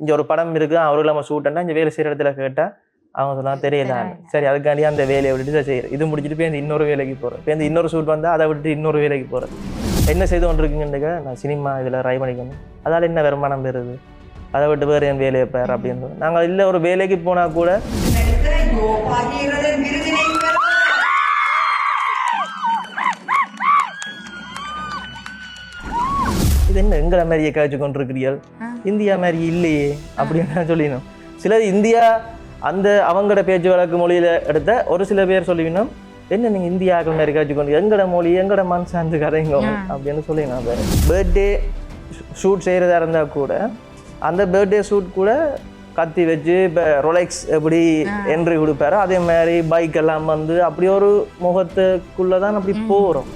இங்கே ஒரு படம் இருக்குது அவருக்கு நம்ம ஷூட்டா இங்கே வேலை செய்கிற இடத்துல கேட்டால் அவங்க சொன்னா தெரியலாம். சரி அதுக்காண்டி அந்த வேலையை விட்டுட்டு செய்யறது. இது முடிச்சுட்டு போய் இன்னொரு வேலைக்கு போகிறேன். இப்போ இன்னொரு ஷூட் வந்தால் அதை விட்டுட்டு இன்னொரு வேலைக்கு போகிறது. என்ன செய்து கொண்டு இருக்குங்கன்னுக்க நான் சினிமா இதில் ட்ரை பண்ணிக்கணும். அதால் என்ன வருமானம் பெறுது, அதை விட்டு வேறு என் வேலையை பேர் அப்படின்னு நாங்கள் இல்லை ஒரு வேலைக்கு போனால் கூட இது என்ன எங்களை மாதிரியே காய்ச்சி கொண்டிருக்கிறீர்கள், இந்தியா மாதிரி இல்லையே அப்படின்னு சொல்லிடணும். சிலர் இந்தியா அந்த அவங்களோட பேச்சு வழக்கு மொழியில் எடுத்த ஒரு சில பேர் சொல்லிவினோம், என்ன நீங்கள் இந்தியாக்கள் மாதிரி காய்ச்சி கொண்டு எங்களோட மொழி எங்களோட மண் சார்ந்து கதைங்க அப்படின்னு சொல்லிடணும். பர்த்டே ஷூட் செய்கிறதா இருந்தால் கூட அந்த பர்த்டே ஷூட் கூட கத்தி வச்சு இப்போ ரொலெக்ஸ் எப்படி என்ட்ரி கொடுப்பாரோ அதே மாதிரி பைக் எல்லாம் வந்து அப்படி ஒரு முகத்துக்குள்ளே தான் அப்படி போகிறோம்.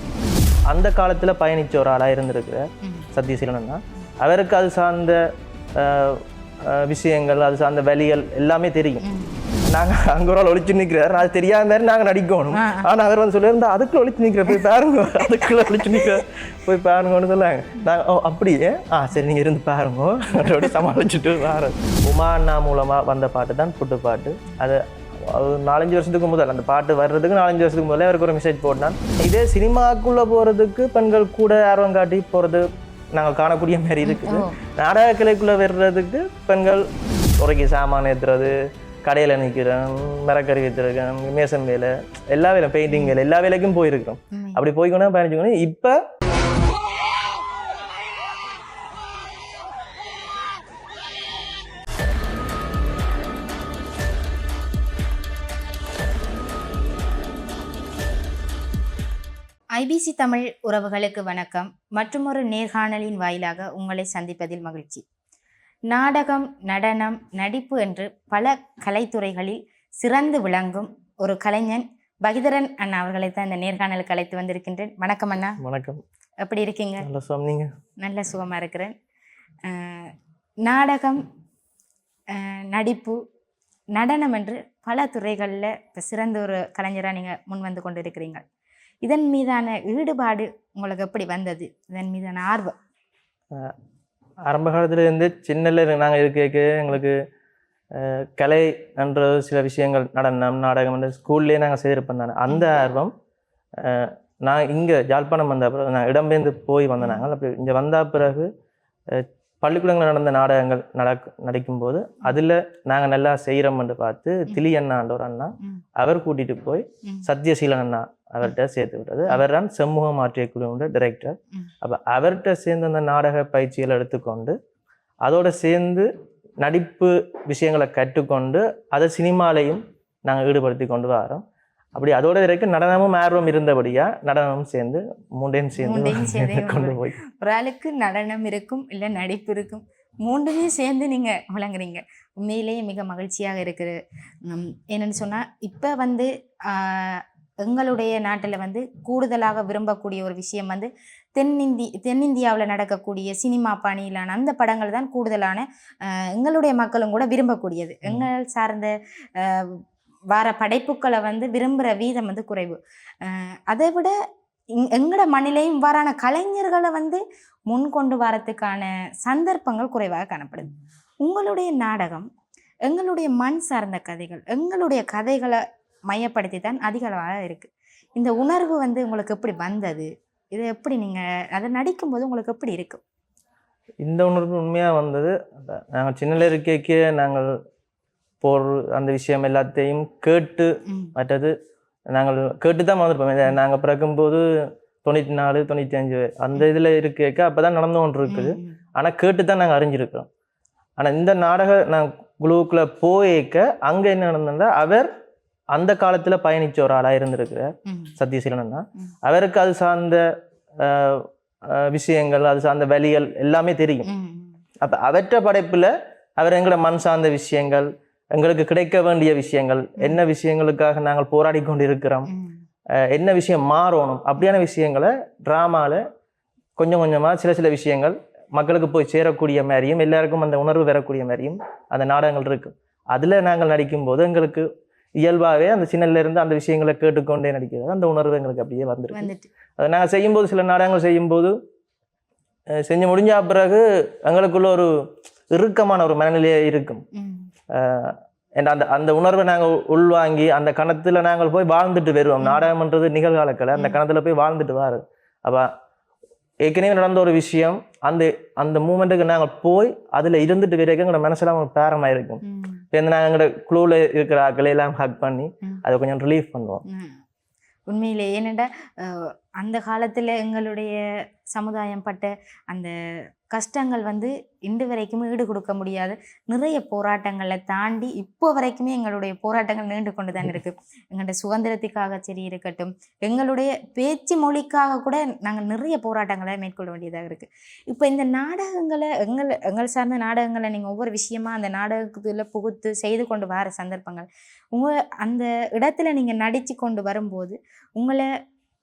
அந்த காலத்தில் பயணித்த ஒரு ஆளாக இருந்திருக்கிற சத்யசீலன் தான். அவருக்கு அது சார்ந்த விஷயங்கள் அது சார்ந்த வழிகள் எல்லாமே தெரியும். நாங்கள் அங்கே ஒரு ஆள் ஒழிச்சு நிற்கிறார், அது தெரியாத மாதிரி நாங்கள் நடிக்கணும். ஆனால் அவர் வந்து சொல்லியிருந்தா அதுக்குள்ள ஒழிச்சு நிற்கிற போய் பாருங்க, அதுக்குள்ள ஒழிச்சு நிற்கிற போய் பாருங்கன்னு சொல்லாங்க. நாங்கள் அப்படியே சரி நீங்கள் இருந்து பாருங்க அதோட சமாளிச்சுட்டு வரோம். உமா அண்ணா மூலமாக வந்த பாட்டு தான் புட்டு பாட்டு. அது 4-5 வருஷத்துக்கு முதல் அந்த பாட்டு வர்றதுக்கு 4-5 வருஷத்துக்கு முதல்ல அவருக்கு ஒரு மெசேஜ் போட்டான். இதே சினிமாக்குள்ளே போகிறதுக்கு பெண்கள் கூட ஆர்வம் காட்டி போகிறது நாங்கள் காணக்கூடிய மாதிரி இருக்குது. நாடக கலைக்குள்ளே வர்றதுக்கு பெண்கள் உரைக்கு சாமான் ஏற்றுறது, கடையில் நிற்கிறோம், மரக்கறி விற்றுருக்கோம், மேசம் வேலை, எல்லா வேலை, பெயிண்டிங் வேலை, எல்லா வேலைக்கும் போயிருக்கிறோம். அப்படி போய்க்கணும் பயணிச்சுக்கணும். இப்போ ஐபிசி தமிழ் உறவுகளுக்கு வணக்கம். மற்றுமொரு நேர்காணலின் வாயிலாக உங்களை சந்திப்பதில் மகிழ்ச்சி. நாடகம், நடனம், நடிப்பு என்று பல கலைத்துறைகளில் சிறந்து விளங்கும் ஒரு கலைஞன் பகிதரன் அண்ணா அவர்களை தான் இந்த நேர்காணலுக்கு அழைத்து வந்திருக்கின்றேன். வணக்கம் அண்ணா. வணக்கம். எப்படி இருக்கீங்க? நல்ல சுகம். நீங்கள்? நல்ல சுகமாக இருக்கிறேன். நாடகம், நடிப்பு, நடனம் என்று பல துறைகளில் இப்போ சிறந்த ஒரு கலைஞராக நீங்கள் முன் வந்து கொண்டு இருக்கிறீங்க. இதன் மீதான ஈடுபாடு உங்களுக்கு எப்படி வந்தது? இதன் மீதான ஆர்வம்? ஆரம்ப காலத்துலேருந்து சின்னல நாங்கள் இருக்க எங்களுக்கு கலை என்ற சில விஷயங்கள், நடனம், நாடகம் வந்து ஸ்கூல்லேயே நாங்கள் செய்திருப்போம் தானே. அந்த ஆர்வம் நான் இங்கே ஜாழ்ப்பாணம் வந்த பிறகு நான் இடம்பெயர்ந்து போய் வந்த நாங்கள். அப்படி இங்கே வந்த பிறகு பள்ளிக்கூடங்களில் நடந்த நாடகங்கள் நடிக்கும்போது அதில் நாங்கள் நல்லா செய்கிறோம்னு பார்த்து திலி அண்ணான்ற ஒரு அண்ணா அவர் கூட்டிகிட்டு போய் சத்யசீலன் அண்ணா அவர்கிட்ட சேர்த்து விட்டது. அவர் தான் செம்முகம் ஆற்றிய குழுவோட டைரக்டர். அப்போ அவர்கிட்ட சேர்ந்து அந்த நாடக பயிற்சிகளை எடுத்துக்கொண்டு அதோடு சேர்ந்து நடிப்பு விஷயங்களை கற்றுக்கொண்டு அதை சினிமாலையும் நாங்கள் ஈடுபடுத்தி கொண்டு வரோம். அப்படி அதோட வரைக்கும் நடனமும் ஆர்வம் இருந்தபடியாக நடனமும் சேர்ந்து மூண்டையும் சேர்ந்து கொண்டு போய் ஒரு ஆளுக்கு நடனம் இருக்கும், இல்லை நடிப்பு இருக்கும், மூன்றுமே சேர்ந்து நீங்கள் வழங்குறீங்க. உண்மையிலேயே மிக மகிழ்ச்சியாக இருக்குது. என்னென்னு சொன்னால் இப்போ வந்து எங்களுடைய நாட்டில் வந்து கூடுதலாக விரும்பக்கூடிய ஒரு விஷயம் வந்து தென்னிந்தியாவில் நடக்கக்கூடிய சினிமா பாணியிலான அந்த படங்கள் தான் கூடுதலான எங்களுடைய மக்களும் கூட விரும்பக்கூடியது. எங்கள் சார்ந்த வர படைப்புக்களை வந்து விரும்புகிற வீதம் வந்து குறைவு. அதை விட எங்களோட மண்ணிலையும் இவ்வாறான கலைஞர்களை வந்து முன் கொண்டு வரத்துக்கான சந்தர்ப்பங்கள் குறைவாக காணப்படுது. உங்களுடைய நாடகம் எங்களுடைய மண் சார்ந்த கதைகள், எங்களுடைய கதைகளை மையப்படுத்தி தான் அதிக அளவாக இருக்குது. இந்த உணர்வு வந்து உங்களுக்கு எப்படி வந்தது? இதை எப்படி நீங்கள் அதை நடிக்கும்போது உங்களுக்கு எப்படி இருக்கும்? இந்த உணர்வு உண்மையாக வந்தது. நாங்கள் சின்னல இருக்கைக்கே நாங்கள் அந்த விஷயம் எல்லாத்தையும் கேட்டு, மற்றது நாங்கள் கேட்டு தான் வந்திருப்போம். நாங்கள் பிறக்கும்போது 94, 95 அந்த இதில் இருக்க அப்போ தான் நடந்து கொண்டு இருக்குது. ஆனால் கேட்டு தான் நாங்கள் அறிஞ்சிருக்கிறோம். ஆனால் இந்த நாடக நான் குழுவுக்குள்ளே போயிருக்க அங்கே என்ன நடந்ததுன்னா அவர் அந்த காலத்தில் பயணித்த ஒரு ஆளாக இருந்திருக்கிறார் சத்யசீலன் தான். அவருக்கு அது சார்ந்த விஷயங்கள், அது சார்ந்த வழிகள் எல்லாமே தெரியும். அப்போ அவற்ற படைப்பில் அவர் எங்களோட மண் சார்ந்த விஷயங்கள், எங்களுக்கு கிடைக்க வேண்டிய விஷயங்கள், என்ன விஷயங்களுக்காக நாங்கள் போராடி கொண்டு இருக்கிறோம், என்ன விஷயம் மாறணும், அப்படியான விஷயங்களை ட்ராமாவில் கொஞ்சம் கொஞ்சமாக சில விஷயங்கள் மக்களுக்கு போய் சேரக்கூடிய மாதிரியும் எல்லாருக்கும் அந்த உணர்வு வரக்கூடிய மாதிரியும் அந்த நாடகங்கள் இருக்குது. அதில் நாங்கள் நடிக்கும்போது எங்களுக்கு இயல்பாகவே அந்த சின்னலேருந்து அந்த விஷயங்களை கேட்டுக்கொண்டே நடிக்கிறது அந்த உணர்வு எங்களுக்கு அப்படியே வந்துருக்கு. அதை நாங்கள் செய்யும்போது சில நாடகங்கள் செய்யும்போது செஞ்சு முடிஞ்ச பிறகு எங்களுக்குள்ள ஒரு இறுக்கமான ஒரு மனநிலையே இருக்கும். அந்த அந்த உணர்வை நாங்கள் உள்வாங்கி அந்த கணத்துல நாங்கள் போய் வாழ்ந்துட்டு வருவோம். நாடகம்ன்றது நிகழ்காலக்கலை, அந்த கணத்துல போய் வாழ்ந்துட்டு வாரு. அப்போ ஏற்கனவே நடந்த ஒரு விஷயம், அந்த அந்த மூமெண்ட்டுக்கு நாங்கள் போய் அதில் இருந்துட்டு வரைக்கும் எங்களோட மனசுலாம் ஒரு பேரமாக இருக்கும். இப்போ நாங்கள் எங்களோட குழுவில் இருக்கிற ஆக்களை எல்லாம் ஹக் பண்ணி அதை கொஞ்சம் ரிலீஃப் பண்ணுவோம். உண்மையிலே ஏனெண்டா அந்த காலத்தில் எங்களுடைய சமுதாயம் பட்ட அந்த கஷ்டங்கள் வந்து இன்று வரைக்கும் ஈடு கொடுக்க முடியாது. நிறைய போராட்டங்களை தாண்டி இப்போ வரைக்குமே எங்களுடைய போராட்டங்கள் நீண்டு கொண்டு தான் இருக்குது. எங்களுடைய சுதந்திரத்துக்காக சரி இருக்கட்டும், எங்களுடைய பேச்சு மொழிக்காக கூட நாங்கள் நிறைய போராட்டங்களை மேற்கொள்ள வேண்டியதாக இருக்குது. இப்போ இந்த நாடகங்களை எங்கள் சார்ந்த நாடகங்களை நீங்கள் ஒவ்வொரு விஷயமா அந்த நாடகத்தில் புகுத்து செய்து கொண்டு வர சந்தர்ப்பங்கள், அந்த இடத்துல நீங்கள் நடித்து கொண்டு வரும்போது உங்களை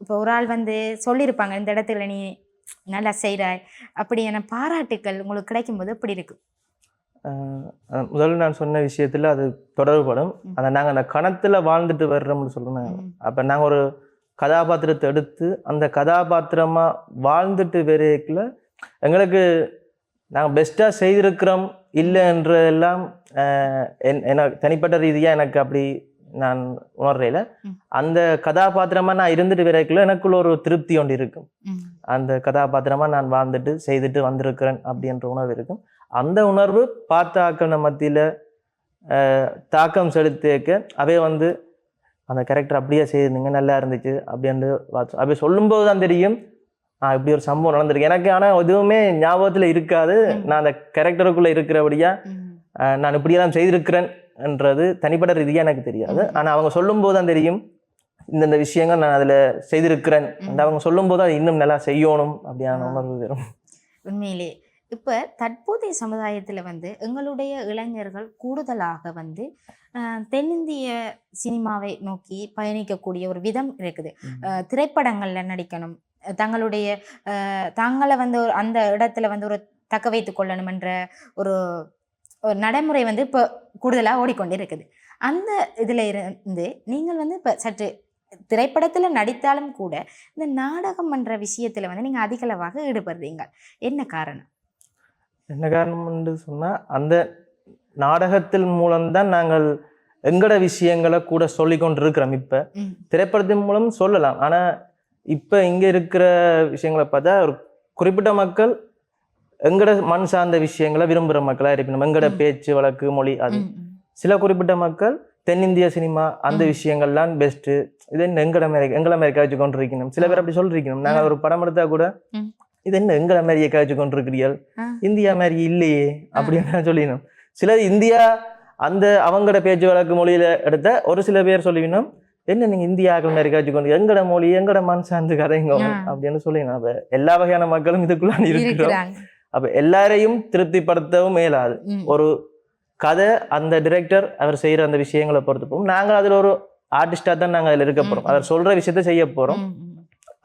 இப்போ ஒரு ஆள் வந்து சொல்லியிருப்பாங்க, இந்த இடத்துல நீ நல்லா செய்கிறாய் அப்படியான பாராட்டுக்கள் உங்களுக்கு கிடைக்கும்போது எப்படி இருக்கு? முதல்ல நான் சொன்ன விஷயத்துல அது தொடர்படும். அதை நாங்கள் அந்த கணத்துல வாழ்ந்துட்டு வர்றோம்னு சொல்லணும். அப்போ நாங்கள் ஒரு கதாபாத்திரத்தை எடுத்து அந்த கதாபாத்திரமா வாழ்ந்துட்டு வரைக்குள்ள எங்களுக்கு நாங்கள் பெஸ்ட்டாக செய்திருக்கிறோம் இல்லைன்றதெல்லாம் எனக்கு தனிப்பட்ட ரீதியாக எனக்கு அப்படி நான் உணர்றையில அந்த கதாபாத்திரமா நான் இருந்துட்டு வரைக்குள்ள எனக்குள்ள ஒரு திருப்தி ஒன்று இருக்கும். அந்த கதாபாத்திரமா நான் வாழ்ந்துட்டு செய்துட்டு வந்திருக்கிறேன் அப்படின்ற உணர்வு இருக்கும். அந்த உணர்வு பார்த்த ஆக்கள் மத்தியில தாக்கம் செலுத்திக்க அவை வந்து அந்த கேரக்டர் அப்படியே செய்திருந்தீங்க, நல்லா இருந்துச்சு அப்படின்னு அப்படி சொல்லும்போது தான் தெரியும் இப்படி ஒரு சம்பவம் நடந்திருக்கு எனக்கு. ஆனால் எதுவுமே ஞாபகத்துல இருக்காது. நான் அந்த கேரக்டருக்குள்ள இருக்கிறபடியா நான் இப்படியெல்லாம் செய்திருக்கிறேன் என்றது தனிப்பட்ட ரீதியாக எனக்கு தெரியாது. ஆனால் அவங்க சொல்லும் போது தான் தெரியும் இந்த விஷயங்கள் நான் அதில் செய்திருக்கிறேன். அவங்க சொல்லும் போது அது இன்னும் நல்லா செய்யணும் அப்படியான உணர்வு வரும். உண்மையிலே இப்போ தற்போதைய சமுதாயத்தில் வந்து எங்களுடைய இளைஞர்கள் கூடுதலாக வந்து தென்னிந்திய சினிமாவை நோக்கி பயணிக்கக்கூடிய ஒரு விதம் இருக்குது. திரைப்படங்களில் நடிக்கணும், தங்களுடைய தாங்களை வந்து அந்த இடத்துல வந்து ஒரு தக்க வைத்து கொள்ளணும் என்ற ஒரு நடைமுறை வந்து இப்போ கூடுதலாக ஓடிக்கொண்டே இருக்குது. அந்த இதில் இருந்து நீங்கள் வந்து இப்போ சற்று திரைப்படத்தில் நடித்தாலும் கூட இந்த நாடகம் என்ற விஷயத்தில் வந்து நீங்கள் அதிகளவாக ஈடுபடுறீங்க. என்ன காரணம்? என்ன காரணம்னு சொன்னால் அந்த நாடகத்தின் மூலம்தான் நாங்கள் எங்கட விஷயங்களை கூட சொல்லி கொண்டு இருக்கிறோம். இப்போ திரைப்படத்தின் மூலம் சொல்லலாம். ஆனால் இப்போ இங்கே இருக்கிற விஷயங்களை பார்த்தா ஒரு குறிப்பிட்ட மக்கள் எங்கட மண் சார்ந்த விஷயங்களை விரும்புகிற மக்களாக இருக்கணும். எங்கட பேச்சு வழக்கு மொழி அது. சில குறிப்பிட்ட மக்கள் தென்னிந்திய சினிமா அந்த விஷயங்கள்லாம் பெஸ்ட்டு, இது என்ன எங்களை அமெரிக்கா வச்சு கொண்டு இருக்கணும். சில பேர் அப்படி சொல்லிருக்கணும். நாங்கள் ஒரு படம் எடுத்தா கூட இது என்ன எங்களை அமெரிக்கா வச்சு கொண்டு இருக்கிறீர்கள், இந்தியா மாதிரி இல்லையே அப்படின்னு சொல்லிடணும். சிலர் இந்தியா அந்த அவங்களோட பேச்சு வழக்கு மொழியில எடுத்த ஒரு சில பேர் சொல்லிக்கணும், என்ன நீங்க இந்தியாக்கள் அமெரிக்கா வச்சு கொண்டு எங்கட மொழி எங்கட மண் சார்ந்து கதைங்க அப்படின்னு சொல்லிடணும். அப்ப எல்லா வகையான மக்களும் இதுக்குள்ள இருக்கிறோம். அப்ப எல்லாரையும் திருப்திப்படுத்தவும் மேலாது. ஒரு கதை அந்த டிரெக்டர் அவர் செய்யற அந்த விஷயங்களை பொறுத்து போகும். நாங்க அதுல ஒரு ஆர்டிஸ்டா தான் நாங்க அதுல இருக்க போறோம். அவர் சொல்ற விஷயத்த செய்ய போறோம்.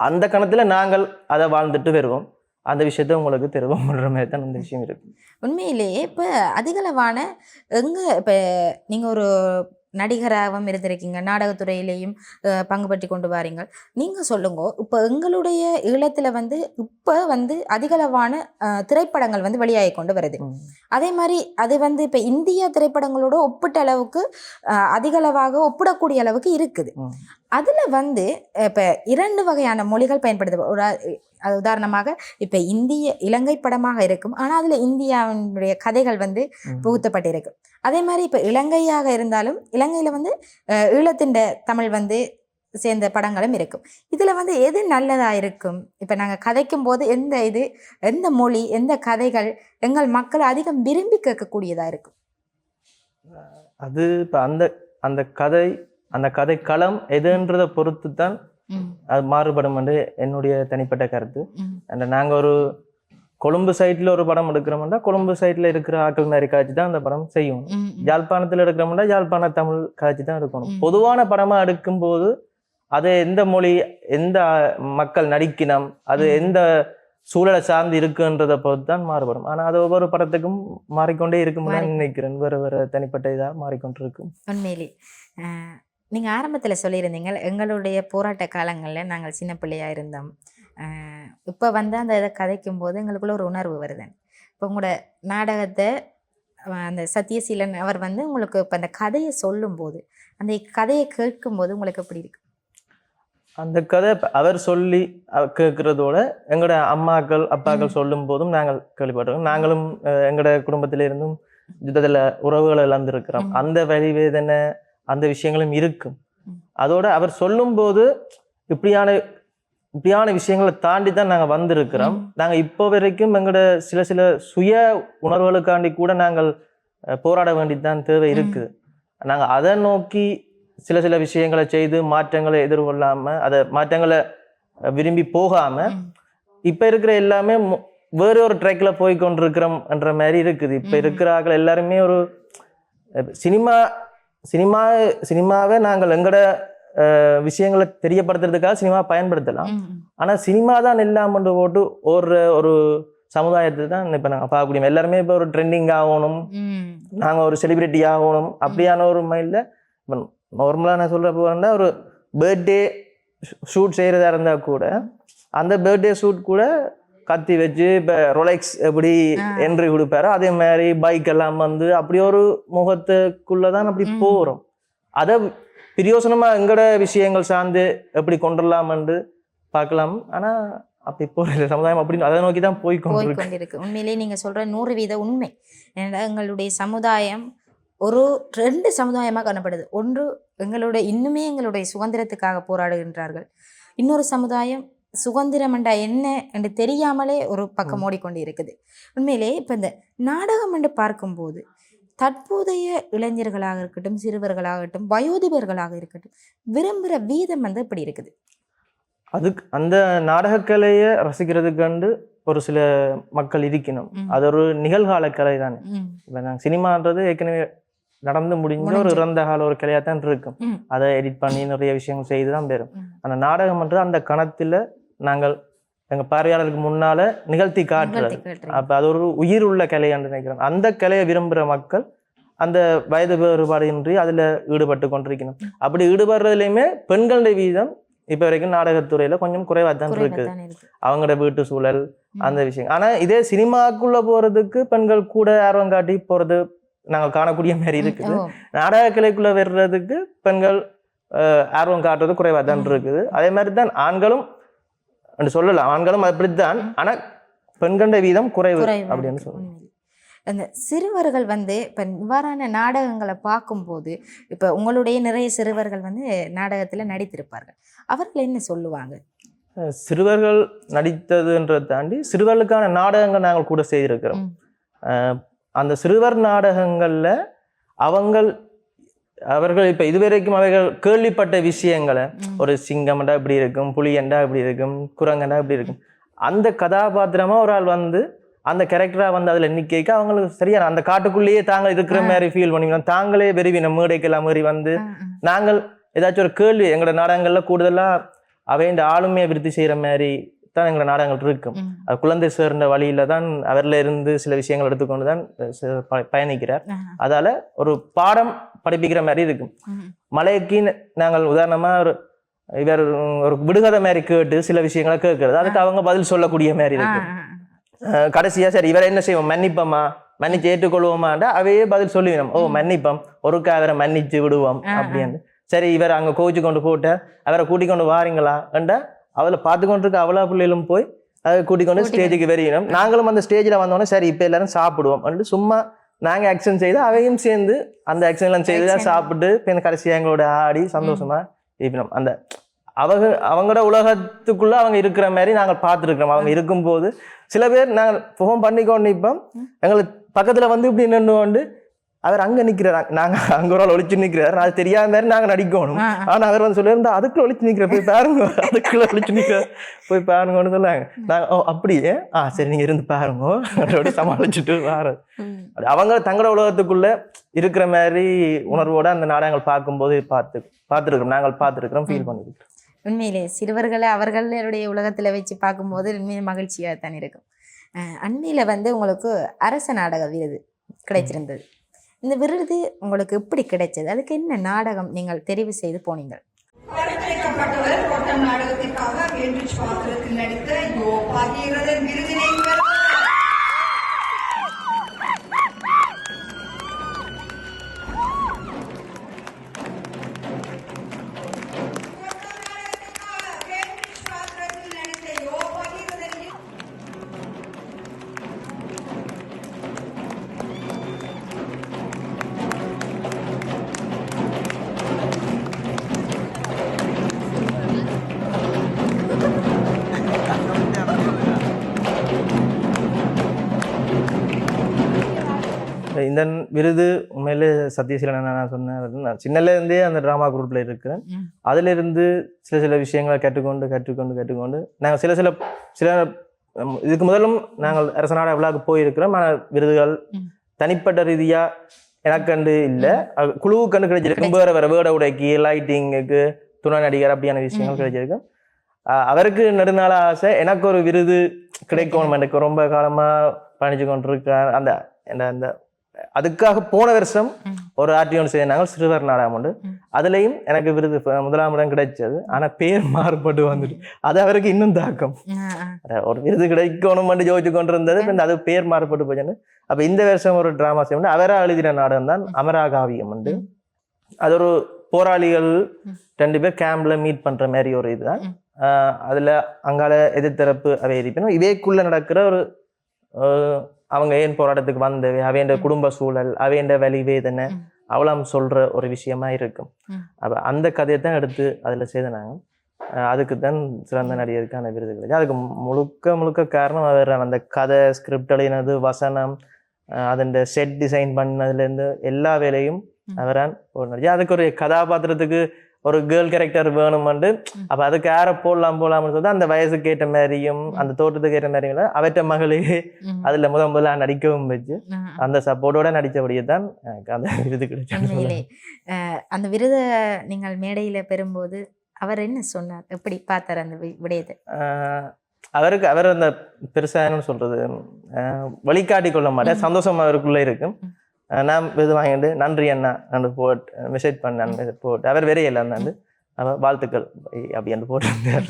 அந்த கணத்துல நாங்கள் அதை வாழ்ந்துட்டு வருவோம். அந்த விஷயத்த உங்களுக்கு தெரியும்ன்ற மாதிரி தான் அந்த விஷயம் இருக்கு. உண்மையிலேயே இப்போ அதிகளவான இப்போ நீங்க ஒரு நடிகராகவும் இருந்திருக்கீங்க, நாடகத்துறையிலையும் பங்கு பற்றி கொண்டு வாரீங்க. நீங்கள் சொல்லுங்க, இப்போ எங்களுடைய ஈழத்தில் வந்து இப்போ வந்து அதிகளவான திரைப்படங்கள் வந்து வெளியாகி கொண்டு வருது. அதே மாதிரி அது வந்து இப்போ இந்தியா திரைப்படங்களோட ஒப்பிட்ட அளவுக்கு அதிகளவாக ஒப்பிடக்கூடிய அளவுக்கு இருக்குது. அதில் வந்து இப்போ 2 வகையான மொழிகள் பயன்படுத்த, அது உதாரணமாக இப்போ இலங்கை படமாக இருக்கும், ஆனால் அதில் இந்தியாவுடைய கதைகள் வந்து புகுத்தப்பட்டிருக்கு. அதே மாதிரி இப்போ இலங்கையாக இருந்தாலும் இலங்கையில் வந்து ஈழத்தின் தமிழ் வந்து சேர்ந்த படங்களும் இருக்கும். இதில் வந்து எது நல்லதாக இருக்கும்? இப்போ நாங்கள் கதைக்கும் போது எந்த மொழி எந்த கதைகள் எங்கள் மக்கள் அதிகம் விரும்பி கேட்கக்கூடியதாக இருக்கும்? அது இப்போ அந்த கதை களம் எதுன்றதை பொறுத்து தான் அது மாறுபடும் என்று என்னுடைய தனிப்பட்ட கருத்து. நாங்கள் ஒரு கொழும்பு சைட்ல ஒரு படம் எடுக்கிறோம்னா கொழும்பு சைட்ல இருக்கிற ஆக்கள் மாதிரி காட்சி தான் அந்த படம் செய்யும். யாழ்ப்பாணத்துல எடுக்கிறோம்னா யாழ்ப்பாண தமிழ் காட்சி தான் எடுக்கணும். பொதுவான படமா எடுக்கும் போது அது எந்த மொழி எந்த மக்கள் நடிக்கணும் அது எந்த சூழலை சார்ந்து இருக்குன்றதை பொறுத்து தான் மாறுபடும். ஆனா அது ஒவ்வொரு படத்துக்கும் மாறிக்கொண்டே இருக்கும்னு நினைக்கிறேன். வேற தனிப்பட்ட இதா மாறிக்கொண்டு இருக்கும். உண்மையிலே நீங்கள் ஆரம்பத்தில் சொல்லியிருந்தீங்க, எங்களுடைய போராட்ட காலங்களில் நாங்கள் சின்ன பிள்ளையாக இருந்தோம். இப்போ வந்து அந்த இதை கதைக்கும் போது எங்களுக்குள்ள ஒரு உணர்வு வருது. இப்போ உங்களோட நாடகத்தை அந்த சத்யசீலன் அவர் வந்து உங்களுக்கு இப்போ அந்த கதையை சொல்லும்போது அந்த கதையை கேட்கும்போது உங்களுக்கு எப்படி இருக்கு? அந்த கதை அவர் சொல்லி கேட்கறதோட எங்களோட அம்மாக்கள் அப்பாக்கள் சொல்லும் போதும் நாங்கள் கேள்விப்பட்டிருக்கோம். நாங்களும் எங்களோட குடும்பத்தில இருந்தும் யுத்தத்தில் உறவுகளை இழந்திருக்கிறோம். அந்த வழிவேதனை அந்த விஷயங்களும் இருக்கும். அதோட அவர் சொல்லும் போது இப்படியான விஷயங்களை தாண்டி தான் நாங்கள் வந்திருக்கிறோம். நாங்கள் இப்போ வரைக்கும் எங்களோட சில சுய உணர்வுகளுக்காண்டி கூட நாங்கள் போராட வேண்டியதுதான் தேவை இருக்குது. நாங்கள் அதை நோக்கி சில விஷயங்களை செய்து மாற்றங்களை எதிர்கொள்ளாம அதை மாற்றங்களை விரும்பி போகாம இப்ப இருக்கிற எல்லாமே வேற ஒரு ட்ராக்ல போய் கொண்டிருக்கிறோம் என்ற மாதிரி இருக்குது. இப்ப இருக்கிறார்கள் எல்லாருமே ஒரு சினிமாவை நாங்கள் எங்கட விஷயங்களை தெரியப்படுத்துறதுக்காக சினிமா பயன்படுத்தலாம். ஆனா சினிமா தான் இல்லாம போட்டு ஒரு சமுதாயத்தை தான் இப்ப நாங்க பார்க்கக்கூடிய எல்லாருமே இப்ப ஒரு ட்ரெண்டிங் ஆகணும், நாங்க ஒரு செலிபிரிட்டி ஆகணும் அப்படியான ஒரு மைண்ட்ல நார்மலா நான் சொல்ற போறேன்னா ஒரு பர்த்டே ஷூட் செய்யறதா இருந்தா கூட அந்த பர்த்டே ஷூட் கூட கத்தி வச்சு இப்ப ரொலெக்ஸ் எப்படி என்ட்ரி கொடுப்பாரோ அதே மாதிரி பைக் எல்லாம் வந்து அப்படி ஒரு முகத்துக்குள்ளதான் அப்படி போறோம். அதை பிரயோசனமா எங்கட விஷயங்கள் சார்ந்து எப்படி கொண்டுடலாம்னு பார்க்கலாம். ஆனா அப்படி போற சமுதாயம் அப்படின்னு அதை நோக்கி தான் போய்கொண்டிருக்கு. உண்மையிலேயே நீங்க சொல்ற 100% உண்மை. எங்களுடைய சமுதாயம் ஒரு 2 சமுதாயமாக காணப்படுது. ஒன்று எங்களுடைய சுதந்திரத்துக்காக போராடுகின்றார்கள். இன்னொரு சமுதாயம் சுதந்திரம் என்றா என்ன என்று தெரியாமலே ஒரு பக்கம் ஓடிக்கொண்டு இருக்குது. உண்மையிலே இப்போ இந்த நாடகம் என்று பார்க்கும்போது தற்போதைய இளைஞர்களாக இருக்கட்டும், சிறுவர்களாகட்டும், வயோதிபர்களாக இருக்கட்டும் விரும்புகிற வீதம் வந்து இப்படி இருக்குது. அதுக்கு அந்த நாடகக்கலையை ரசிக்கிறதுக்கு ஒரு சில மக்கள் இருக்கணும். அது ஒரு நிகழ்கால கலை தானே. இப்போ நாங்கள் சினிமான்றது ஏற்கனவே நடந்து முடிஞ்ச ஒரு இறந்த கால ஒரு கலையாத்தான் இருக்கும். அதை எடிட் பண்ணி நிறைய விஷயங்கள் செய்துதான் பெறும். அந்த நாடகம்ன்றது அந்த கணத்துல நாங்கள் எங்க பார்வையாளருக்கு முன்னால நிகழ்த்தி காட்டுறது. அப்ப அது ஒரு உயிர் உள்ள கலை என்று நினைக்கிறேன். அந்த கலையை விரும்புகிற மக்கள் அந்த வயது வேறுபாடின்றி அதுல ஈடுபட்டு கொண்டிருக்கணும். அப்படி ஈடுபடுறதுலையுமே பெண்களுடைய வீதம் இப்ப வரைக்கும் நாடகத்துறையில கொஞ்சம் குறைவா தான் இருக்குது. அவங்களோட வீட்டு சூழல் அந்த விஷயம். ஆனா இதே சினிமாக்குள்ள போறதுக்கு பெண்கள் கூட ஆர்வம் காட்டி போறது நாங்கள் காணக்கூடிய மாதிரி இருக்குது. நாடக கலைக்குள்ள வர்றதுக்கு பெண்கள் ஆர்வம் காட்டுறது குறைவா தான் இருக்குது. அதே மாதிரி தான் ஆண்களும் சொல்லலாம், ஆண்களும் அப்படித்தான். ஆனா பெண்களுடைய வீதம் குறைவு அப்படின்னு சொல்லலாம். அந்த சிறுவர்கள் வந்து இப்போ இவ்வாறான நாடகங்களை பார்க்கும்போது இப்போ உங்களுடைய நிறைய சிறுவர்கள் வந்து நாடகத்தில் நடித்திருப்பார்கள். அவர்கள் என்ன சொல்லுவாங்க? சிறுவர்கள் நடித்ததுன்றதை தாண்டி சிறுவர்களுக்கான நாடகங்கள் நாங்கள் கூட செய்திருக்கிறோம். அந்த சிறுவர் நாடகங்கள்ல அவர்கள் இப்ப இதுவரைக்கும் அவர்கள் கேள்விப்பட்ட விஷயங்களை, ஒரு சிங்கம்டா இப்படி இருக்கும், புலியண்டா இப்படி இருக்கும், குரங்கண்டா இப்படி இருக்கும், அந்த கதாபாத்திரமா ஒரு ஆள் வந்து அந்த கேரக்டரா வந்து அதுல நிக்க அவங்களுக்கு சரியான அந்த காட்டுக்குள்ளேயே தாங்கள் இருக்கிற மாதிரி ஃபீல் பண்ணிக்கணும். தாங்களே வெறிவின மேடைக்கெல்லாம் மாறி வந்து நாங்கள் ஏதாச்சும் ஒரு கேள்வி எங்களோட நாடகங்கள்ல கூடுதலா அவைண்ட ஆளுமையை விருத்தி செய்யற மாதிரி தான் எங்களோட நாடகங்கள் இருக்கும். அது குழந்தை சேர்ந்த வழியில தான் அவர்ல இருந்து சில விஷயங்கள் எடுத்துக்கொண்டுதான் பயணிக்கிறார். அதால ஒரு பாடம் படிப்பிக்கிற மாதிரி இருக்கும். மலைக்கு நாங்கள் உதாரணமா இவர் ஒரு விடுகதை மாதிரி கேட்டு சில விஷயங்களை கேட்கறது, அதுக்கு அவங்க பதில் சொல்லக்கூடிய மாதிரி இருக்கு. கடைசியா சரி இவரை என்ன செய்வோம், மன்னிப்போமா, மன்னிச்சு ஏற்றுக்கொள்வோமாண்டா அவையே பதில் சொல்லுவோம், ஓ மன்னிப்போம், ஒருக்கா அவரை மன்னிச்சு விடுவோம் அப்படின்னு. சரி இவர் அங்க கோவிச்சு கொண்டு போட்ட அவரை கூட்டிக் கொண்டு வாரீங்களா என்றா அவளை பார்த்து கொண்டிருக்க அவ்வளோ பிள்ளைகளும் போய் அதை கூட்டிக் கொண்டு ஸ்டேஜுக்கு வெறியணும். நாங்களும் அந்த ஸ்டேஜில் வந்தோடனே சரி இப்போ எல்லாரும் சாப்பிடுவோம் என்று சும்மா நாங்கள் ஆக்ஷன் செய்து அவையும் சேர்ந்து அந்த ஆக்ஷன்லாம் செய்து தான் சாப்பிட்டு இப்போ கடைசியாக எங்களோட ஆடி சந்தோஷமா இருப்பினோம். அந்த அவங்களோட உலகத்துக்குள்ள அவங்க இருக்கிற மாதிரி நாங்கள் பார்த்துருக்கிறோம். அவங்க இருக்கும்போது சில பேர் நாங்கள் பெர்ஃபார்ம் பண்ணிக்கொண்டு இப்போ எங்களுக்கு பக்கத்துல வந்து இப்படி நின்று கொண்டு அவர் அங்க நிக்கிறார், நாங்க அங்க ஒரு ஒழிச்சு நிக்கிறார், அது தெரியாத மாதிரி நாங்க நடிக்கணும். ஆனா அவர் வந்து சொல்லியிருந்தா அதுக்குள்ள ஒழிச்சு நிக்கிற போய் பாருங்க, அதுக்குள்ள ஒழிச்சு நிக்கிற போய் பாருங்கன்னு சொல்லாங்க. நாங்க ஓ அப்படியே சரி நீங்க இருந்து பாருங்க அப்படி சமாளிச்சுட்டு வாரது. அவங்க தங்களோட உலகத்துக்குள்ள இருக்கிற மாதிரி உணர்வோட அந்த நாடகங்கள் பார்க்கும்போது பார்த்துருக்கோம், நாங்கள் பார்த்துருக்கிறோம், ஃபீல் பண்ணிருக்கோம். உண்மையிலே சிறுவர்களை அவர்களுடைய உலகத்துல வச்சு பார்க்கும்போது உண்மையிலே மகிழ்ச்சியாக தான் இருக்கும். அண்மையில வந்து உங்களுக்கு அரச நாடக விருது கிடைச்சிருந்தது. இந்த விருது உங்களுக்கு எப்படி கிடைச்சது? அதுக்கு என்ன நாடகம் நீங்கள் தெரிவு செய்து போனீங்க? நாடகத்திற்காக நடித்த விருது உண்மையிலே சத்யசீலன் நான் சொன்னேன், நான் சின்னலேருந்தே அந்த ட்ராமா குரூப்பில் இருக்கிறேன். அதிலிருந்து சில விஷயங்களை கற்றுக்கொண்டு நாங்கள் சில இதுக்கு முதலும் நாங்கள் அரச நாடக விழாவுக்கு போயிருக்கிறோம். ஆனால் விருதுகள் தனிப்பட்ட ரீதியாக எனக்கண்டு இல்லை, குழுவுக்கண்டு கிடைச்சிருக்கு. வேறு வேட உடைக்கு, லைட்டிங்குக்கு, துணை நடிகர் அப்படியான விஷயங்கள் கிடைச்சிருக்கு. அவருக்கு நெடுநாள ஆசை எனக்கு ஒரு விருது கிடைக்கணும். எனக்கு ரொம்ப காலமாக பயணிச்சு கொண்டிருக்கார். அந்த அந்த அதுக்காக போன வருஷம் ஒரு ஆர்டிஓன்னு செய்தாங்க, சிறுவர் நாடகம் உண்டு. அதுலேயும் எனக்கு விருது 1ஆம் இடம் கிடைச்சது. ஆனால் பேர் மாறுபட்டு வந்துட்டு அது அவருக்கு இன்னும் தாக்கம். ஒரு விருது கிடைக்கணும் யோசிச்சு கொண்டு இருந்தது, அது பேர் மாறுபட்டு போச்சுன்னு. அப்போ இந்த வருஷம் ஒரு டிராமா செய்ய அவராக எழுதின நாடகம் தான் அமராகாவியம் உண்டு. அது ஒரு போராளிகள் 2 பேர் கேம்ப்ல மீட் பண்ற மாதிரி ஒரு இதுதான். அதுல அங்கால எதிர்த்தரப்பு அவை இருப்பினும் இவைக்குள்ள நடக்கிற ஒரு அவங்க ஏன் போராட்டத்துக்கு வந்தவை, அவையண்ட குடும்ப சூழல், அவையண்ட வலி வேதனை அவளாம் சொல்ற ஒரு விஷயமா இருக்கும். அப்ப அந்த கதையை தான் எடுத்து அதுல செய்தனாங்க. அதுக்கு தான் சிறந்த நடிகருக்கான விருது கிடையாது. அதுக்கு முழுக்க காரணம் அவர் அந்த கதை, ஸ்கிரிப்ட் எழுதினது, வசனம், அதன் செட் டிசைன் பண்ணதுலேருந்து எல்லா வேலையும் அவரான் ஒரு நடிகர். அதுக்கு ஒரு கதாபாத்திரத்துக்கு ஒரு கேர்ள் கேரக்டர் வேணுமெண்டு அப்போ அதுக்கு யாரை போடலாம்னு சொல்லி அந்த வயசுக்கு ஏற்ற மாதிரியும் அந்த தோட்டத்துக்கு ஏற்ற மாதிரியும் அவற்ற மகளே அதுல முதல்ல நடிக்கவும் வச்சு அந்த சப்போர்ட்டோட நடித்தபடியே தான் எனக்கு அந்த விருது கிடைச்சது. அந்த விருதை நீங்கள் மேடையில பெறும்போது அவர் என்ன சொன்னார், எப்படி பார்த்தார் அந்த விடயத்தை? அவர் அந்த பெருசாக சொல்றது வழிகாட்டி கொள்ள மாட்டேன், சந்தோஷம் அவருக்குள்ள இருக்கும். நான் இது வாங்கிட்டு நன்றி அண்ணா நான் போட்டு மெசேஜ் பண்ணேன், போட்டு அவர் வெறைய இல்லை அண்ணாண்டு அவர் வாழ்த்துக்கள் அப்படின்னு போட்டிருந்தார்.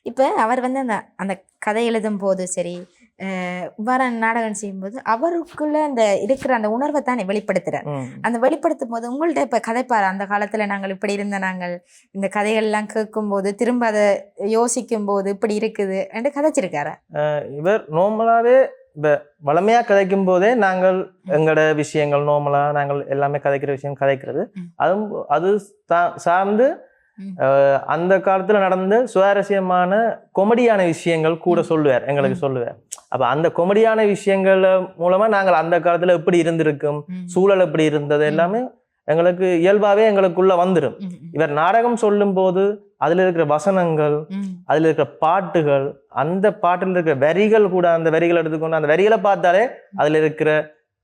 இப்போ அவர் வந்து அந்த கதை எழுதும் போது சரி, வர நாடகம் செய்யும்போது அவருக்குள்ள அந்த இருக்கிற அந்த உணர்வை தானே வெளிப்படுத்துறார். அந்த வெளிப்படுத்தும் போது உங்கள்ட்ட இப்போ கதைப்பாரு, அந்த காலத்துல நாங்கள் இப்படி இருந்த, நாங்கள் இந்த கதைகள்லாம் கேட்கும் போது திரும்ப அதை யோசிக்கும் போது இப்படி இருக்குது என்று கதைச்சிருக்காரு. இவர் நார்மலாவே இப்போ வளமையாக கதைக்கும் போதே நாங்கள் எங்களோட விஷயங்கள் நார்மலாக நாங்கள் எல்லாமே கதைக்கிற விஷயம் கதைக்கிறது, அது சார்ந்து அந்த காலத்தில் நடந்த சுவாரஸ்யமான கொமெடியான விஷயங்கள் கூட சொல்லுவார், எங்களுக்கு சொல்லுவார். அப்போ அந்த கொமெடியான விஷயங்கள் மூலமாக நாங்கள் அந்த காலத்தில் எப்படி இருந்திருக்கும், சூழல் எப்படி இருந்தது எல்லாமே எங்களுக்கு இயல்பாகவே எங்களுக்குள்ள வந்துடும். இவர் நாடகம் சொல்லும் போது அதுல இருக்கிற வசனங்கள், அதுல இருக்கிற பாட்டுகள், அந்த பாட்டுல இருக்கிற வரிகள் கூட, அந்த வரிகளை எடுத்துக்கொண்டு அந்த வரிகளை பார்த்தாலே அதுல இருக்கிற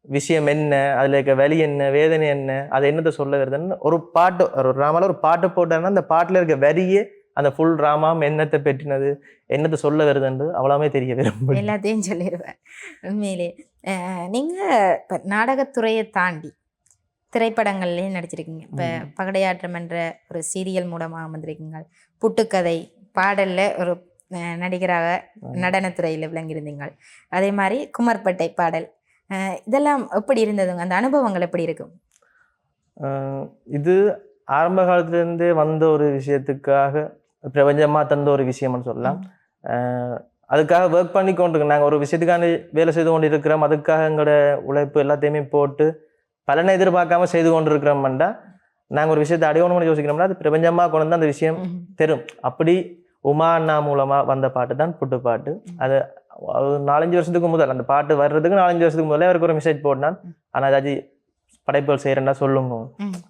விஷயம் என்ன, அதுல இருக்கிற வலி என்ன, வேதனை என்ன, அது என்னத்தை சொல்ல வருதுன்னு ஒரு பாட்டு, ஒரு டிராமால ஒரு பாட்டு போட்டாருன்னா அந்த பாட்டுல இருக்க வரியே அந்த ஃபுல் டிராமாவும் என்னத்தை பெற்றினது, என்னத்தை சொல்ல வருதுன்னு அவ்வளவுமே தெரிய விரும்பும், எல்லாத்தையும் சொல்லிடுவேன். உண்மையிலே நீங்க இப்ப நாடகத்துறையை தாண்டி திரைப்படங்கள்லேயும் நடிச்சிருக்கீங்க. இப்போ பகடையாற்றம் என்ற ஒரு சீரியல் மூலமாக வந்திருக்கீங்க. புட்டுக்கதை பாடலில் ஒரு நடிகராக நடனத்துறையில் விளங்கியிருந்தீங்க. அதே மாதிரி குமர்பட்டை பாடல், இதெல்லாம் எப்படி இருந்ததுங்க? அந்த அனுபவங்கள் எப்படி இருக்கும்? இது ஆரம்ப காலத்துலேருந்தே வந்த ஒரு விஷயத்துக்காக பிரபஞ்சமாக தந்த ஒரு விஷயம்னு சொல்லலாம். அதுக்காக ஒர்க் பண்ணி கொண்டு நாங்கள் ஒரு விஷயத்துக்கான வேலை செய்து கொண்டு இருக்கிறோம். அதுக்காக எங்களோட உழைப்பு எல்லாத்தையுமே போட்டு பலனை எதிர்பார்க்காம செய்து கொண்டு இருக்கிறோம்டா நாங்கள் ஒரு விஷயத்தை அடையணும்னு யோசிக்கிறோம்னா அது பிரபஞ்சமாக கொண்டு வந்து அந்த விஷயம் தெரியும். அப்படி உமா அண்ணா மூலமாக வந்த பாட்டு தான் புட்டு பாட்டு. அது 4-5 வருஷத்துக்கு முதல், அந்த பாட்டு வர்றதுக்கு 4-5 வருஷத்துக்கு முதல்ல அவருக்கு ஒரு மெசேஜ் போட்டான், ஆனால் ஏதாச்சும் படைப்புகள் செய்கிறேன்னா சொல்லுங்க.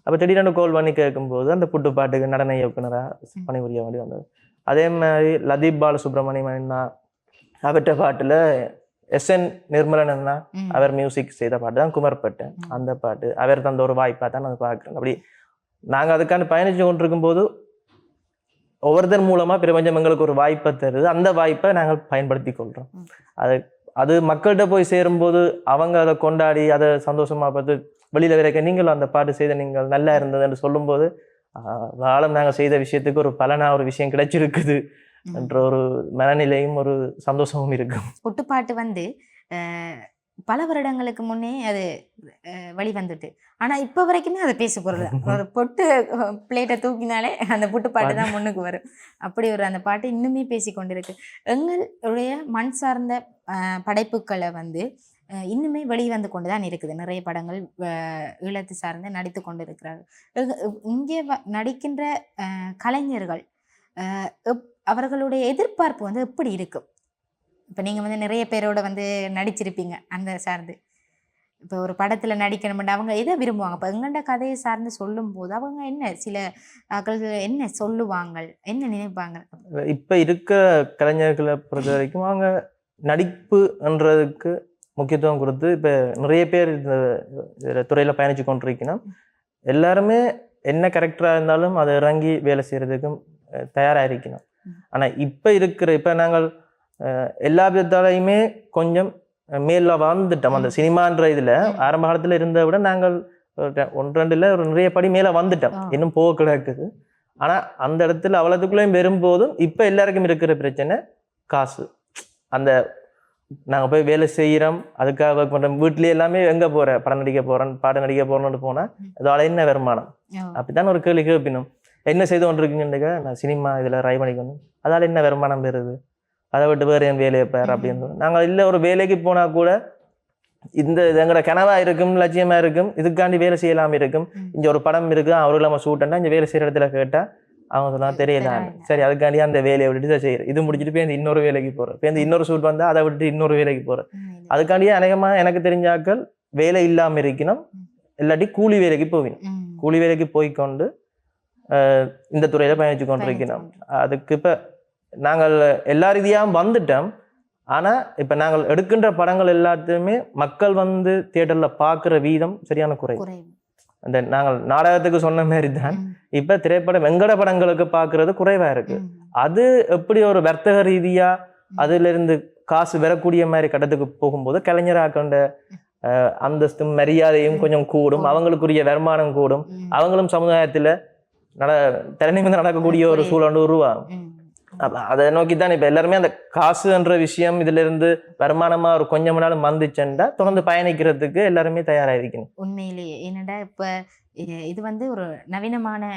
அப்போ திடீரென்று கால் பண்ணி கேட்கும்போது அந்த புட்டு பாட்டுக்கு நடன இயக்குனராக பணிபுரிய வேண்டி வந்தது. அதே மாதிரி லதீப் பாலசுப்ரமணியன் அவற்ற பாட்டில் SN நிர்மலன் அண்ணா அவர் மியூசிக் செய்த பாட்டு தான் குமர்பட்டை. அந்த பாட்டு அவர் தந்த ஒரு வாய்ப்பாக தான் நான் பார்க்குறேன். அப்படி நாங்கள் அதுக்கான பயணிச்சு கொண்டிருக்கும் போது ஒவ்வொருத்தர் மூலமாக பிரபஞ்சம் எங்களுக்கு ஒரு வாய்ப்பை தருது. அந்த வாய்ப்பை நாங்கள் பயன்படுத்தி கொள்கிறோம். அது மக்கள்கிட்ட போய் சேரும்போது அவங்க அதை கொண்டாடி அதை சந்தோஷமாக பார்த்து வெளியில் வரைக்க நீங்களும் அந்த பாட்டு செய்த நீங்கள் நல்லா இருந்ததுன்னு சொல்லும்போது ஆழம் நாங்கள் செய்த விஷயத்துக்கு ஒரு பலனாக ஒரு விஷயம் கிடைச்சிருக்குது என்ற ஒரு மனநிலையும் ஒரு சந்தோஷமும் இருக்கும். புட்டுப்பாட்டு வந்து பல வருடங்களுக்கு முன்னே அது வெளிவந்துட்டு, ஆனால் இப்போ வரைக்குமே அதை பேச போகிறது. ஒரு பொட்டு பிளேட்டை தூக்கினாலே அந்த புட்டுப்பாட்டு தான் முன்னுக்கு வரும். அப்படி ஒரு அந்த பாட்டு இன்னுமே பேசி கொண்டிருக்கு. எங்களுடைய மண் சார்ந்த படைப்புகளை வந்து இன்னுமே வெளிவந்து கொண்டு தான் இருக்குது. நிறைய படங்கள் ஈழத்து சார்ந்து நடித்து கொண்டு இருக்கிறார்கள். இங்கே நடிக்கின்ற கலைஞர்கள் அவர்களுடைய எதிர்பார்ப்பு வந்து எப்படி இருக்கும்? இப்போ நீங்கள் வந்து நிறைய பேரோட வந்து நடிச்சிருப்பீங்க, அந்த சார்ந்து இப்போ ஒரு படத்தில் நடிக்கணும்னா அவங்க எதை விரும்புவாங்க? இப்போ எங்கள்ட கதையை சார்ந்து சொல்லும்போது அவங்க என்ன சில ஆட்கள் என்ன சொல்லுவாங்க, என்ன நினைப்பாங்க? இப்போ இருக்கிற கலைஞர்களை பொறுத்த வரைக்கும் அவங்க நடிப்புன்றதுக்கு முக்கியத்துவம் கொடுத்து இப்போ நிறைய பேர் இந்த துறையில் பயணித்து கொண்டிருக்கணும். எல்லாருமே என்ன கேரக்டராக இருந்தாலும் அதை இறங்கி வேலை செய்கிறதுக்கும் தயாராக இருக்கணும். ஆனால் இப்போ நாங்கள் எல்லா விதத்தாலையுமே கொஞ்சம் மேல வந்துட்டோம். அந்த சினிமான்ற இதில் ஆரம்ப காலத்தில் இருந்ததை விட நாங்கள் 1-2 ஒரு நிறைய படி மேலே வந்துட்டோம். இன்னும் போக கிடக்குது. ஆனால் அந்த இடத்துல அவ்வளோத்துக்குள்ளேயும் வரும்போதும் இப்போ எல்லாருக்கும் இருக்கிற பிரச்சனை காசு. அந்த நாங்கள் போய் வேலை செய்கிறோம், அதுக்காக ஒர்க் பண்ணுறோம், வீட்லேயே எல்லாமே எங்கே போகிறேன், படம் நடிக்க போகிறேன், பாடம் நடிக்க போகிறோன்னு போனால் அதோட என்ன வருமானம்? அப்படித்தான் ஒரு கேள்வி கேட்பினோம். என்ன செய்து கொண்டு இருக்கீங்கன்னு, நான் சினிமா இதில் ட்ரை பண்ணிக்கணும், அதால் என்ன வருமானம் பெறுது, அதை விட்டு வேறு என் வேலையை பேர் அப்படின்னு நாங்கள் இல்லை ஒரு வேலைக்கு போனால் கூட இந்த எங்களோட கனவாக இருக்கும், லட்சியமாக இருக்கும், இதுக்காண்டி வேலை செய்யலாமல் இருக்கும். இங்கே ஒரு படம் இருக்குது, அவருக்கு நம்ம ஷூட்டா இங்கே வேலை செய்கிற இடத்துல கேட்டால் அவங்க சொன்னால் தெரியல, சரி அதுக்காண்டி அந்த வேலையை விட்டுட்டு இதை செய்கிறேன், இது முடிச்சுட்டு போய் இன்னொரு வேலைக்கு போகிறேன், இப்போ இன்னொரு ஷூட் வந்தால் அதை விட்டு இன்னொரு வேலைக்கு போகிறேன். அதுக்காண்டியே அநேகமாக எனக்கு தெரிஞ்சாக்கள் வேலை இல்லாமல் இருக்கணும், இல்லாட்டி கூலி வேலைக்கு போவினோம். கூலி வேலைக்கு போய்கொண்டு இந்த துறையில் பயணிச்சு கொண்டு இருக்கணும். அதுக்கு இப்போ நாங்கள் எல்லா ரீதியாகவும் வந்துட்டோம். ஆனால் இப்போ நாங்கள் எடுக்கின்ற படங்கள் எல்லாத்தையுமே மக்கள் வந்து தியேட்டரில் பார்க்குற வீதம் சரியான குறைவு. அந்த நாங்கள் நாடகத்துக்கு சொன்ன மாதிரி தான் இப்போ திரைப்படம் வெங்கட படங்களுக்கு பார்க்கறது குறைவாக இருக்குது. அது எப்படி ஒரு வர்த்தக ரீதியாக அதிலிருந்து காசு வரக்கூடிய மாதிரி கட்டத்துக்கு போகும்போது கலைஞராக்கண்ட அந்தஸ்தும் மரியாதையும் கொஞ்சம் கூடும், அவங்களுக்குரிய வருமானம் கூடும், அவங்களும் சமுதாயத்தில் தலைநிமிர்ந்து நடக்கக்கூடிய ஒரு சூழல் உருவாகும். அதை நோக்கி தான் இப்போ எல்லாருமே அந்த காசுன்ற விஷயம் இதுல இருந்து வருமானமா ஒரு கொஞ்சம் நாள் வந்துச்சுண்டா தொடர்ந்து பயணிக்கிறதுக்கு எல்லாருமே தயாராகிருக்கணும். உண்மையிலேயே என்னடா இப்போ இது வந்து ஒரு நவீனமான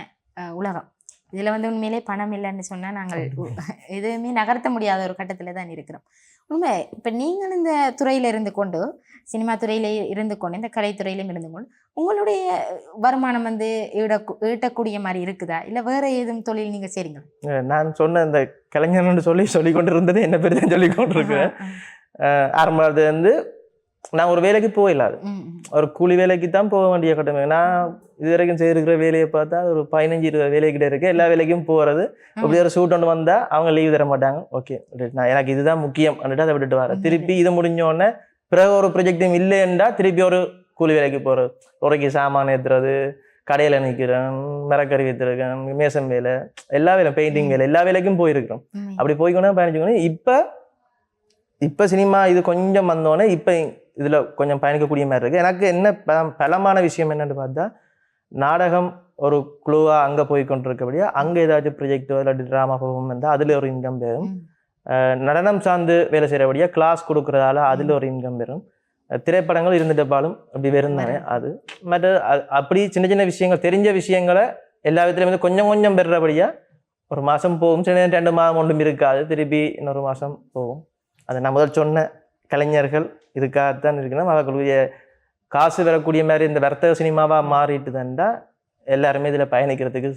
உலகம். இதுல வந்து உண்மையிலே பணம் இல்லைன்னு சொன்னா நாங்கள் எதுவுமே நகர்த்த முடியாத ஒரு கட்டத்துல தான் இருக்கிறோம். உண்மை இப்போ நீங்கள் இந்த துறையில இருந்து கொண்டு, சினிமா துறையில இருந்து கொண்டு, இந்த கலைத்துறையிலும் இருந்து கொண்டு உங்களுடைய வருமானம் வந்து ஈட்டக்கூடிய மாதிரி இருக்குதா, இல்லை வேற ஏதும் தொழில் நீங்க செய்றீங்க? நான் சொன்ன இந்த கலைஞர்னு சொல்லி கொண்டு இருந்தது என்ன பேர் தான் சொல்லி கொண்டிருக்கேன். ஆரம்பது வந்து நான் ஒரு வேலைக்கு போயிடாது, ஒரு கூலி வேலைக்கு தான் போக வேண்டிய கட்டமே. நான் இது வரைக்கும் செய்திருக்கிற வேலையை பார்த்தா ஒரு 15-20 வேலைக்கிட்ட இருக்கு. எல்லா வேலைக்கும் போகிறது, அப்படி ஒரு ஷூட் ஒன்று வந்தால் அவங்க லீவ் தர மாட்டாங்க. ஓகே, நான் எனக்கு இதுதான் முக்கியம் அப்படின்ட்டு அதை விட்டுட்டு வரேன். திருப்பி இது முடிஞ்சோடனே பிறகு ஒரு ப்ரொஜெக்டும் இல்லைன்னா திருப்பி ஒரு கூலி வேலைக்கு போகிறது, உரைக்கு சாமான் ஏற்றுறது, கடையில் நிற்கிறேன், மரக்கறி விற்றுருக்கேன், மேசம் வேலை, எல்லா வேலை, பெயிண்டிங் வேலை, எல்லா வேலைக்கும் போயிருக்கிறோம். அப்படி போய்க்கொண்டே பயணிச்சுக்கணும். இப்போ சினிமா இது கொஞ்சம் வந்தோடனே இப்போ இதில் கொஞ்சம் பயணிக்கக்கூடிய மாதிரி இருக்குது. எனக்கு என்ன பலமான விஷயம் என்னென்னு பார்த்தா, நாடகம் ஒரு குழுவாக அங்கே போய் கொண்டிருக்கபடியா அங்கே ஏதாச்சும் ப்ரொஜெக்டோ இல்லாட்டி ட்ராமா பர்ஃபார்ம் இருந்தால் அதில் ஒரு இன்கம் பெறும். நடனம் சார்ந்து வேலை செய்கிறபடியா கிளாஸ் கொடுக்குறதால அதில் ஒரு இன்கம் பெறும். திரைப்படங்கள் இருந்துட்டப்பாலும் அப்படி வெறுந்தானே அது மற்ற அப்படி சின்ன சின்ன விஷயங்கள், தெரிஞ்ச விஷயங்களை எல்லா விதத்துலையும் வந்து கொஞ்சம் கொஞ்சம் பெறுறபடியா ஒரு மாதம் போகும். சில 2 மாதம் ஒன்றும் இருக்காது, திருப்பி இன்னொரு மாதம் போகும். அதை நான் முதல் சொன்ன கலைஞர்கள் இதுக்காகத்தான் இருக்கணும். அவர்களுடைய காசு வரக்கூடிய மாதிரி இந்த வர்த்தக சினிமாவாக மாறிட்டு தான்டா எல்லாருமே இதில் பயணிக்கிறதுக்கு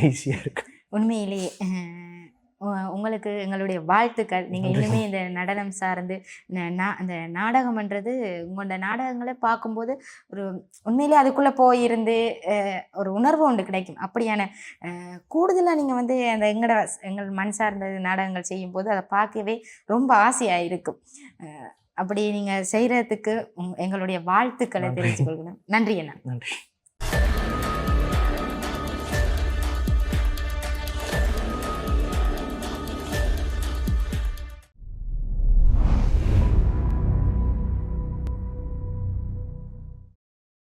ஈஸியாக இருக்கு. உண்மையிலேயே உங்களுக்கு எங்களுடைய வாழ்த்துக்கள். நீங்கள் இன்னுமே இந்த நடனம் சார்ந்து அந்த நாடகம்ன்றது உங்களோட நாடகங்களை பார்க்கும்போது ஒரு உண்மையிலே அதுக்குள்ளே போயிருந்து ஒரு உணர்வு ஒன்று கிடைக்கும். அப்படியான கூடுதலாக நீங்கள் வந்து அந்த எங்கள் மண் சார்ந்த நாடகங்கள் செய்யும்போது அதை பார்க்கவே ரொம்ப ஆசையாக இருக்கும். அப்படி நீங்கள் செய்கிறதுக்கு எங்களுடைய வாழ்த்துக்களை தெரிவித்துக் கொள்கிறேன். நன்றி அண்ணா. நன்றி.